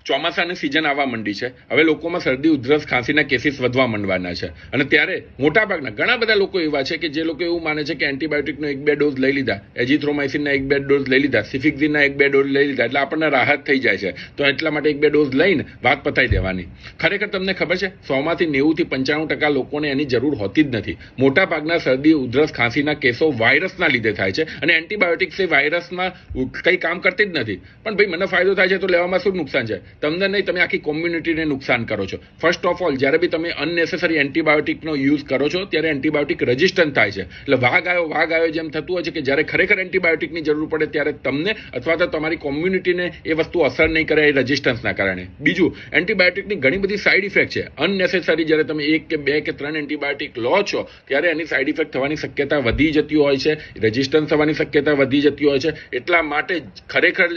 ચોમાસાની સિઝન આવવા માંડી છે. હવે લોકોમાં શરદી ઉધરસ ખાંસીના કેસીસ વધવા માંડવાના છે. અને ત્યારે મોટાભાગના ઘણા બધા લોકો એવા છે કે જે લોકો એવું માને છે કે એન્ટીબાયોટિકનો 1-2 ડોઝ લઈ લીધા, એઝિથ્રોમાઇસિનના 1-2 ડોઝ લઈ લીધા, સિફિક્ઝિનના 1-2 ડોઝ લઈ લીધા એટલે આપણને રાહત થઈ જાય છે, તો એટલા માટે 1-2 ડોઝ લઈને વાત પતાઈ દેવાની. ખરેખર તમને ખબર છે 100માંથી 90-95% લોકોને એની જરૂર હોતી જ નથી. મોટાભાગના શરદી ઉધરસ ખાંસીના કેસો વાયરસના લીધે થાય છે અને એન્ટીબાયોટિક્સ એ વાયરસમાં કંઈ કામ કરતી જ નથી. પણ ભાઈ મને ફાયદો થાય છે તો લેવામાં શું નુકસાન છે? તમને નહીં, તમે આખી કોમ્યુનિટીને નુકસાન કરો છો. ફર્સ્ટ ઓફ ઓલ જ્યારે બી તમે અનનેસેસરી એન્ટીબાયોટિકનો યુઝ કરો છો ત્યારે એન્ટીબાયોટિક રેઝિસ્ટન્ટ થાય છે. એટલે વાઘ આવ્યો જેમ થતું હોય છે કે જ્યારે ખરેખર એન્ટીબાયોટિકની જરૂર પડે ત્યારે તમને અથવા તો તમારી કોમ્યુનિટીને એ વસ્તુ અસર નહીં કરે એ રેઝિસ્ટન્સના કારણે. બીજું, એન્ટીબાયોટિકની ઘણી બધી સાઇડ ઇફેક્ટ છે. અનનેસેસરી જ્યારે તમે 1 કે 2 કે 3 એન્ટીબાયોટિક લો છો ત્યારે એની સાઇડ ઇફેક્ટ થવાની શક્યતા વધી જતી હોય છે, રેઝિસ્ટન્સ થવાની શક્યતા વધી જતી હોય છે. એટલા માટે ખરેખર